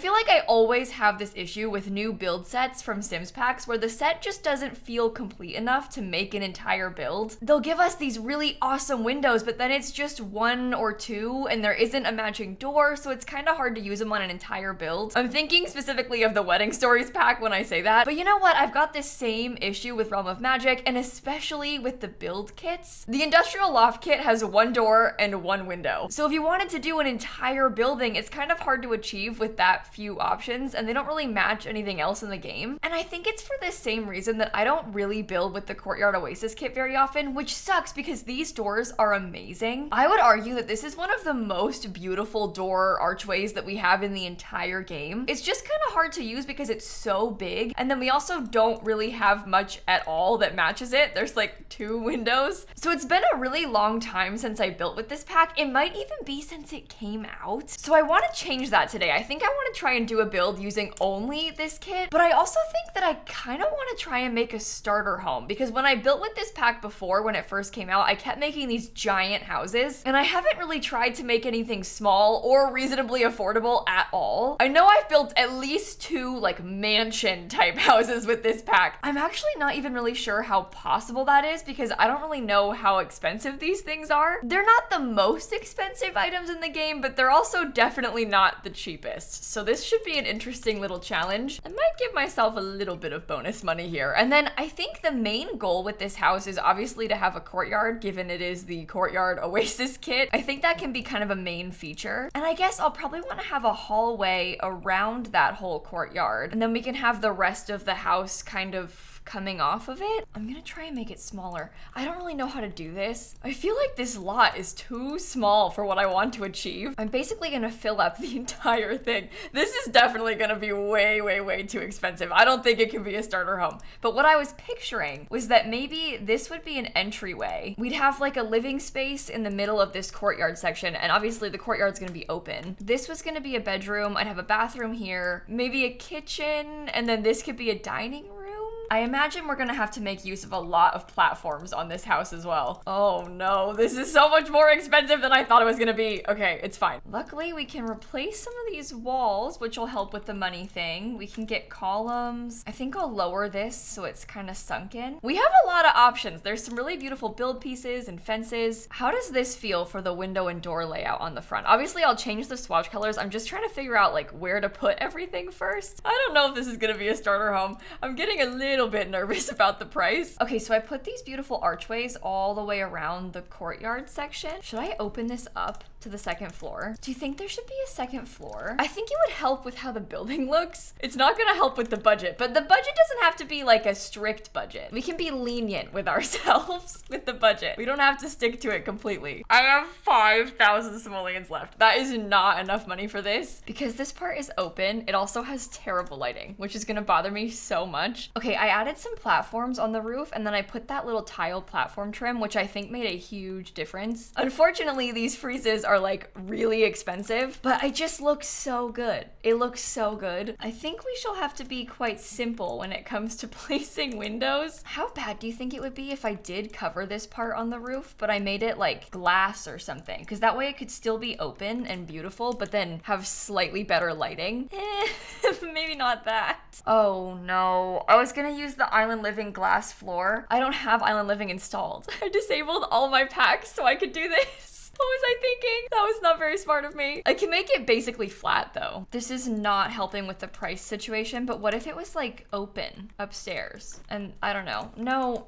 feel like I always have this issue with new build sets from Sims packs where the set just doesn't feel complete enough to make an entire build. They'll give us these really awesome windows, but then it's just one or two and there isn't a matching door, so it's kind of hard to use them on an entire build. I'm thinking specifically of the Wedding Stories pack when I say that, but you know what? I've got this same issue with Realm of Magic, and especially with the build kits. The Industrial Loft kit has one door and one window. So if you wanted to do an entire building, it's kind of hard to achieve with that few options, and they don't really match anything else in the game. And I think it's for the same reason that I don't really build with the Courtyard Oasis kit very often, which sucks because these doors are amazing. I would argue that this is one of the most beautiful door archways that we have in the entire game. It's just kind of hard to use because it's so big, and then we also don't really have much at all that matches it. There's like 2 windows. So it's been a really long time since I built with this pack. It might even be since it came out. So I want to change that today. I think I want to try and do a build using only this kit, but I also think that I kind of want to try and make a starter home, because when I built with this pack before, when it first came out, I kept making these giant houses, and I haven't really tried to make anything small or reasonably affordable at all. I know I've built at least 2 like mansion type houses with this pack. I'm actually not even really sure how possible that is because I don't really know how expensive these things are. They're not the most expensive items in the game, but they're also definitely not the cheapest. So this should be an interesting little challenge. I might give myself a little bit of bonus money here. And then I think the main goal with this house is obviously to have a courtyard, given it is the Courtyard Oasis kit. I think that can be kind of a main feature. And I guess I'll probably want to have a hallway around that whole courtyard, and then we can have the rest of the house kind of coming off of it. I'm gonna try and make it smaller. I don't really know how to do this. I feel like this lot is too small for what I want to achieve. I'm basically gonna fill up the entire thing. This is definitely gonna be way, way, way too expensive. I don't think it can be a starter home. But what I was picturing was that maybe this would be an entryway. We'd have like a living space in the middle of this courtyard section, and obviously the courtyard's gonna be open. This was gonna be a bedroom. I'd have a bathroom here, maybe a kitchen, and then this could be a dining room. I imagine we're gonna have to make use of a lot of platforms on this house as well. Oh no, this is so much more expensive than I thought it was gonna be. Okay, it's fine. Luckily, we can replace some of these walls, which will help with the money thing. We can get columns. I think I'll lower this so it's kind of sunken. We have a lot of options. There's some really beautiful build pieces and fences. How does this feel for the window and door layout on the front? Obviously, I'll change the swatch colors. I'm just trying to figure out like where to put everything first. I don't know if this is gonna be a starter home. I'm getting a little bit nervous about the price. Okay, so I put these beautiful archways all the way around the courtyard section. Should I open this up to the second floor? Do you think there should be a second floor? I think it would help with how the building looks. It's not gonna help with the budget, but the budget doesn't have to be like a strict budget. We can be lenient with ourselves with the budget. We don't have to stick to it completely. I have 5,000 simoleons left. That is not enough money for this because this part is open. It also has terrible lighting, which is gonna bother me so much. Okay, I added some platforms on the roof, and then I put that little tile platform trim, which I think made a huge difference. Unfortunately, these friezes are like really expensive, but it just looks so good. It looks so good. I think we shall have to be quite simple when it comes to placing windows. How bad do you think it would be if I did cover this part on the roof, but I made it like glass or something? Because that way it could still be open and beautiful, but then have slightly better lighting. Maybe not that. Oh no, I was gonna use the Island Living glass floor. I don't have Island Living installed. I disabled all my packs so I could do this. What was I thinking? That was not very smart of me. I can make it basically flat though. This is not helping with the price situation, but what if it was like open upstairs? And I don't know. No,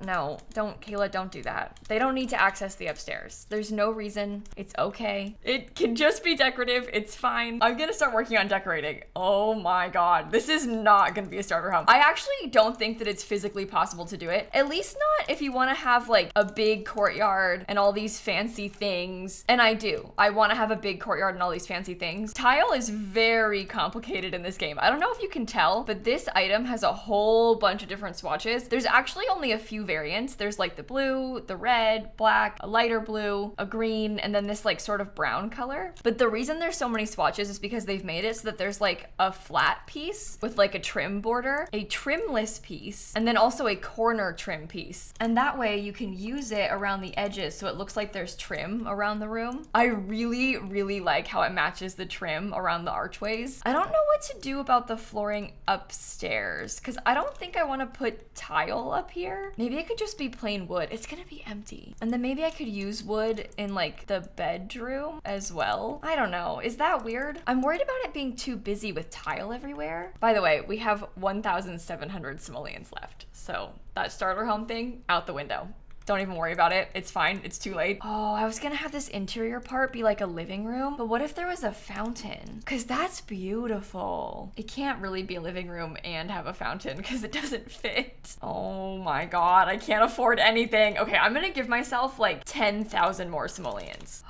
don't, Kayla, don't do that. They don't need to access the upstairs. There's no reason. It's okay. It can just be decorative. It's fine. I'm gonna start working on decorating. Oh my God. This is not gonna be a starter home. I actually don't think that it's physically possible to do it. At least not if you wanna have like a big courtyard and all these fancy things. And I do. I want to have a big courtyard and all these fancy things. Tile is very complicated in this game. I don't know if you can tell, but this item has a whole bunch of different swatches. There's actually only a few variants. There's like the blue, the red, black, a lighter blue, a green, and then this like sort of brown color. But the reason there's so many swatches is because they've made it so that there's like a flat piece with like a trim border, a trimless piece, and then also a corner trim piece. And that way you can use it around the edges so it looks like there's trim around the the room. I really, really like how it matches the trim around the archways. I don't know what to do about the flooring upstairs because I don't think I want to put tile up here. Maybe it could just be plain wood. It's gonna be empty. And then maybe I could use wood in like the bedroom as well. I don't know. Is that weird? I'm worried about it being too busy with tile everywhere. By the way, we have 1,700 simoleons left. So that starter home thing, out the window. Don't even worry about it. It's fine. It's too late. Oh, I was gonna have this interior part be like a living room, but what if there was a fountain? Because that's beautiful. It can't really be a living room and have a fountain because it doesn't fit. Oh my God, I can't afford anything. Okay, I'm gonna give myself like 10,000 more simoleons.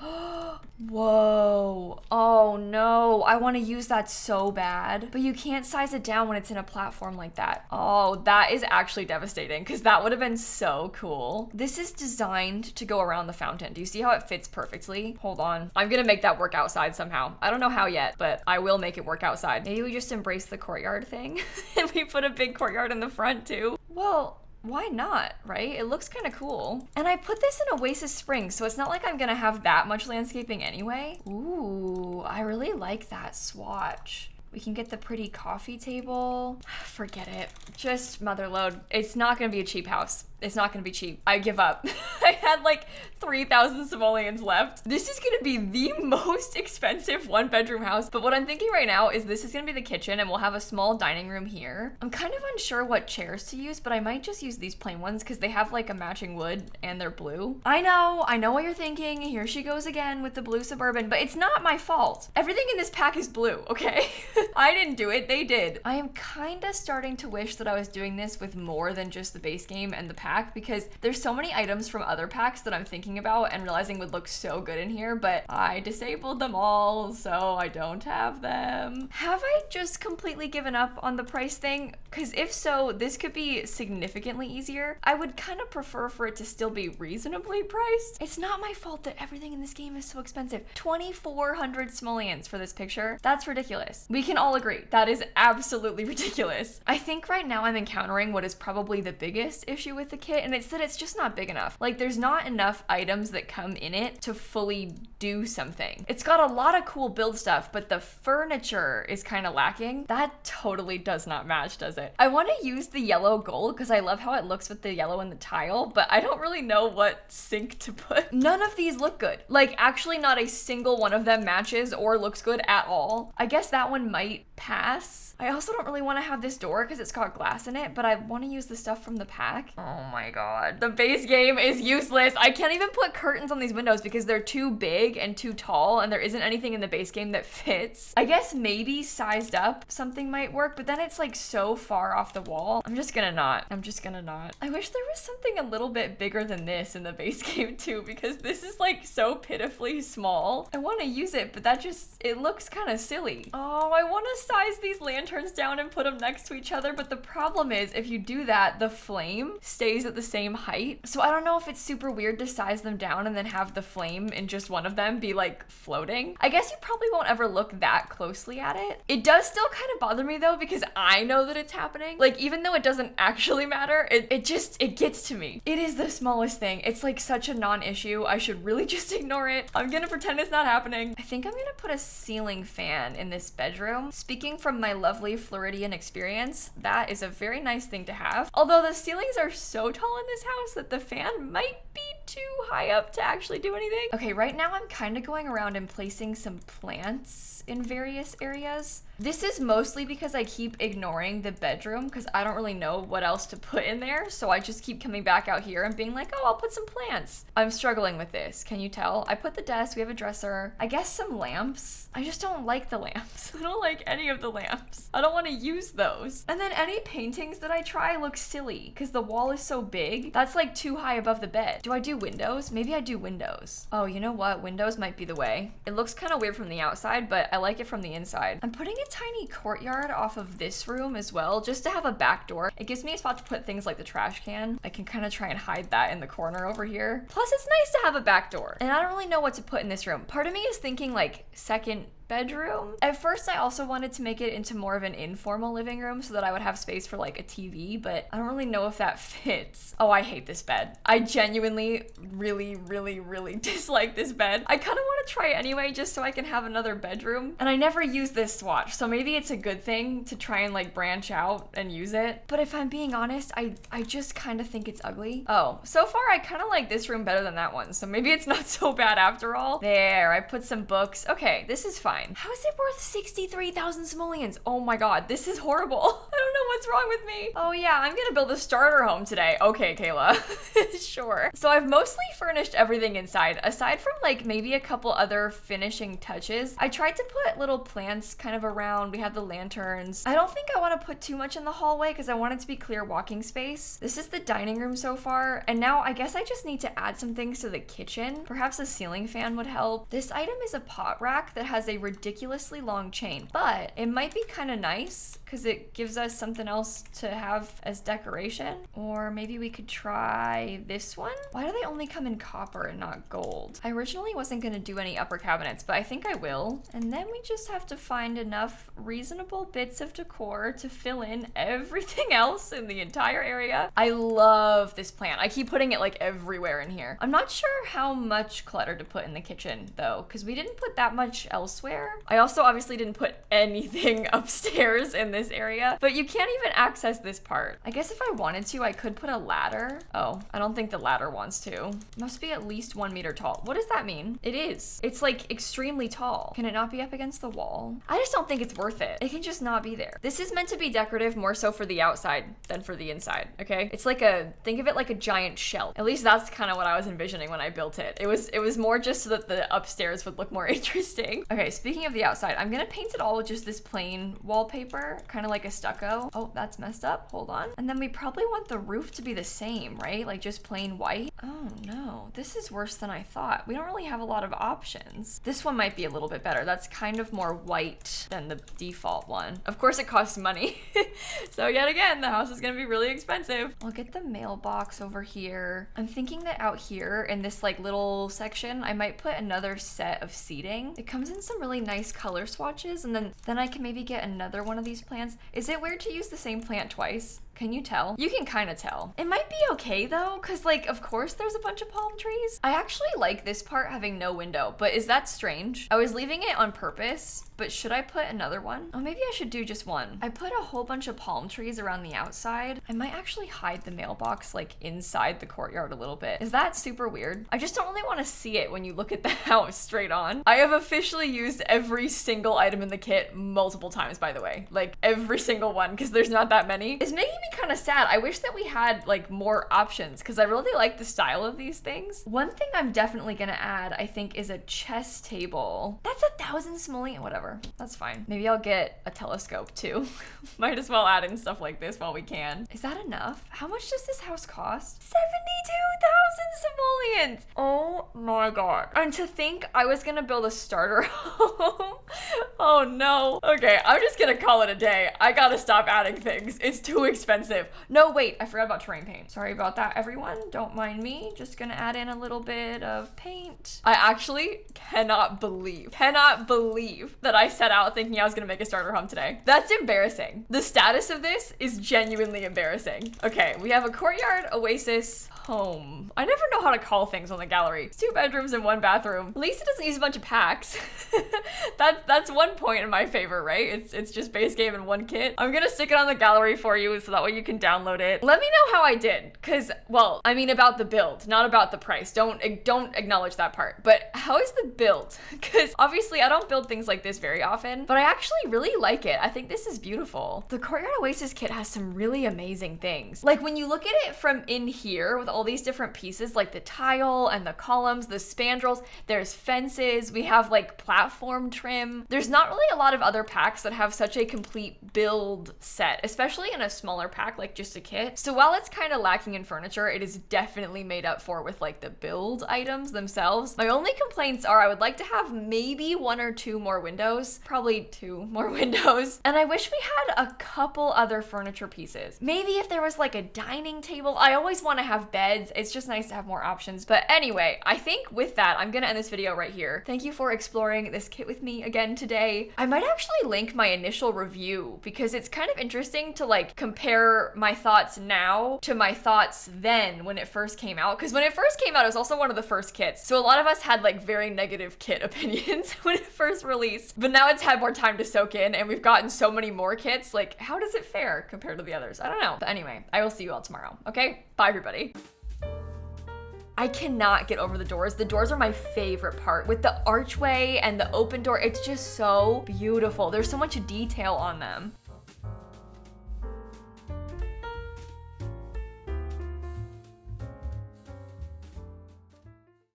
Whoa. Oh no, I wanna use that so bad, but you can't size it down when it's in a platform like that. Oh, that is actually devastating because that would have been so cool. This is designed to go around the fountain. Do you see how it fits perfectly? Hold on. I'm gonna make that work outside somehow. I don't know how yet, but I will make it work outside. Maybe we just embrace the courtyard thing and we put a big courtyard in the front too. Well, why not, right? It looks kind of cool. And I put this in Oasis Springs, so it's not like I'm gonna have that much landscaping anyway. Ooh, I really like that swatch. We can get the pretty coffee table. Forget it. Just motherload. It's not gonna be a cheap house. It's not gonna be cheap. I give up. I had like 3,000 simoleons left. This is gonna be the most expensive one-bedroom house, but what I'm thinking right now is this is gonna be the kitchen and we'll have a small dining room here. I'm kind of unsure what chairs to use, but I might just use these plain ones because they have like a matching wood and they're blue. I know what you're thinking. Here she goes again with the blue Suburban, but it's not my fault. Everything in this pack is blue, okay? I didn't do it, they did. I am kinda starting to wish that I was doing this with more than just the base game and the pack because there's so many items from other packs that I'm thinking about and realizing would look so good in here, but I disabled them all, so I don't have them. Have I just completely given up on the price thing? Because if so, this could be significantly easier. I would kind of prefer for it to still be reasonably priced. It's not my fault that everything in this game is so expensive. 2,400 simoleons for this picture. That's ridiculous. We can all agree. That is absolutely ridiculous. I think right now I'm encountering what is probably the biggest issue with the kit, and it's that it's just not big enough. Like, there's not enough items that come in it to fully do something. It's got a lot of cool build stuff, but the furniture is kind of lacking. That totally does not match, does it? I want to use the yellow gold because I love how it looks with the yellow and the tile, but I don't really know what sink to put. None of these look good. Like, actually not a single one of them matches or looks good at all. I guess that one might pass. I also don't really want to have this door because it's got glass in it, but I want to use the stuff from the pack. Oh my God. The base game is useless. I can't even put curtains on these windows because they're too big and too tall and there isn't anything in the base game that fits. I guess maybe sized up something might work, but then it's like so far off the wall. I'm just gonna not. I wish there was something a little bit bigger than this in the base game too, because this is like so pitifully small. I want to use it, but it looks kind of silly. Oh, I want to size these lanterns down and put them next to each other, but the problem is if you do that, the flame stays at the same height. So I don't know if it's super weird to size them down and then have the flame in just one of them be like floating. I guess you probably won't ever look that closely at it. It does still kind of bother me though, because I know that it's happening. Like, even though it doesn't actually matter, it gets to me. It is the smallest thing. It's like such a non-issue. I should really just ignore it. I'm gonna pretend it's not happening. I think I'm gonna put a ceiling fan in this bedroom. Speaking from my lovely Floridian experience, that is a very nice thing to have. Although the ceilings are so tall in this house that the fan might be too high up to actually do anything. Okay, right now I'm kind of going around and placing some plants in various areas. This is mostly because I keep ignoring the bedroom because I don't really know what else to put in there. So I just keep coming back out here and being like, oh, I'll put some plants. I'm struggling with this. Can you tell? I put the desk, we have a dresser, I guess some lamps. I just don't like the lamps. I don't like any of the lamps. I don't want to use those. And then any paintings that I try look silly because the wall is so big. That's like too high above the bed. Do I do windows? Maybe I do windows. Oh, you know what? Windows might be the way. It looks kind of weird from the outside, but I like it from the inside. I'm putting a tiny courtyard off of this room as well, just to have a back door. It gives me a spot to put things like the trash can. I can kind of try and hide that in the corner over here. Plus, it's nice to have a back door. And I don't really know what to put in this room. Part of me is thinking like second bedroom. At first, I also wanted to make it into more of an informal living room so that I would have space for like a TV, but I don't really know if that fits. Oh, I hate this bed. I genuinely really dislike this bed. I kind of want to try it anyway just so I can have another bedroom. And I never use this swatch, so maybe it's a good thing to try and like branch out and use it. But if I'm being honest, I just kind of think it's ugly. Oh, so far I kind of like this room better than that one, so maybe it's not so bad after all. There, I put some books. Okay, this is fine. How is it worth 63,000 simoleons? Oh my god, this is horrible. I don't know what's wrong with me. Oh yeah, I'm gonna build a starter home today. Okay, Kayla. Sure. So I've mostly furnished everything inside, aside from like maybe a couple other finishing touches. I tried to put little plants kind of around. We have the lanterns. I don't think I want to put too much in the hallway because I want it to be clear walking space. This is the dining room so far, and now I guess I just need to add some things to the kitchen. Perhaps a ceiling fan would help. This item is a pot rack that has a ridiculously long chain, but it might be kind of nice because it gives us something else to have as decoration. Or maybe we could try this one. Why do they only come in copper and not gold? I originally wasn't going to do any upper cabinets, but I think I will. And then we just have to find enough reasonable bits of decor to fill in everything else in the entire area. I love this plant. I keep putting it like everywhere in here. I'm not sure how much clutter to put in the kitchen though, because we didn't put that much elsewhere. I also obviously didn't put anything upstairs in this area, but you can't even access this part. I guess if I wanted to, I could put a ladder. Oh, I don't think the ladder wants to. Must be at least 1 meter tall. What does that mean? It is. It's like extremely tall. Can it not be up against the wall? I just don't think it's worth it. It can just not be there. This is meant to be decorative more so for the outside than for the inside, okay? It's like think of it like a giant shelf. At least that's kind of what I was envisioning when I built it. It was more just so that the upstairs would look more interesting. Okay, speaking of the outside, I'm gonna paint it all with just this plain wallpaper, kind of like a stucco. Oh, that's messed up. Hold on. And then we probably want the roof to be the same, right? Like just plain white. Oh no, this is worse than I thought. We don't really have a lot of options. This one might be a little bit better. That's kind of more white than the default one. Of course it costs money. So yet again, the house is gonna be really expensive. I'll get the mailbox over here. I'm thinking that out here in this like little section, I might put another set of seating. It comes in some really nice color swatches, and then I can maybe get another one of these plants. Is it weird to use the same plant twice? Can you tell? You can kind of tell. It might be okay though, because like, of course there's a bunch of palm trees. I actually like this part having no window, but is that strange? I was leaving it on purpose, but should I put another one? Oh, maybe I should do just one. I put a whole bunch of palm trees around the outside. I might actually hide the mailbox like inside the courtyard a little bit. Is that super weird? I just don't really want to see it when you look at the house straight on. I have officially used every single item in the kit multiple times, by the way. Like every single one, because there's not that many. It's making me kind of sad. I wish that we had like more options because I really like the style of these things. One thing I'm definitely gonna add, I think, is a chess table. That's 1,000 simoleon, whatever. That's fine. Maybe I'll get a telescope too. Might as well add in stuff like this while we can. Is that enough? How much does this house cost? 72,000 simoleons! Oh my god. And to think I was gonna build a starter home. Oh no. Okay, I'm just gonna call it a day. I gotta stop adding things. It's too expensive. No, wait, I forgot about terrain paint. Sorry about that, everyone. Don't mind me. Just gonna add in a little bit of paint. I actually cannot believe that I set out thinking I was gonna make a starter home today. That's embarrassing. The status of this is genuinely embarrassing. Okay, we have a Courtyard Oasis home. I never know how to call things on the gallery. It's 2 bedrooms and 1 bathroom. At least it doesn't use a bunch of packs. That's one point in my favor, right? It's just base game and 1 kit. I'm gonna stick it on the gallery for you so that way you can download it. Let me know how I did, cause well, I mean about the build, not about the price. Don't acknowledge that part. But how is the build? Cause obviously I don't build things like this very often, but I actually really like it. I think this is beautiful. The Courtyard Oasis kit has some really amazing things. Like when you look at it from in here with all these different pieces, like the tile and the columns, the spandrels, there's fences, we have like platform trim. There's not really a lot of other packs that have such a complete build set, especially in a smaller pack like just a kit. So while it's kind of lacking in furniture, it is definitely made up for with like the build items themselves. My only complaints are I would like to have maybe 1 or 2 more windows, probably 2 more windows. And I wish we had a couple other furniture pieces. Maybe if there was like a dining table. I always want to have beds beds. It's just nice to have more options. But anyway, I think with that, I'm gonna end this video right here. Thank you for exploring this kit with me again today. I might actually link my initial review because it's kind of interesting to like compare my thoughts now to my thoughts then when it first came out. Because when it first came out, it was also one of the first kits. So a lot of us had like very negative kit opinions when it first released. But now it's had more time to soak in and we've gotten so many more kits. Like, how does it fare compared to the others? I don't know. But anyway, I will see you all tomorrow. Okay? Bye, everybody. I cannot get over the doors. The doors are my favorite part. With the archway and the open door, it's just so beautiful. There's so much detail on them.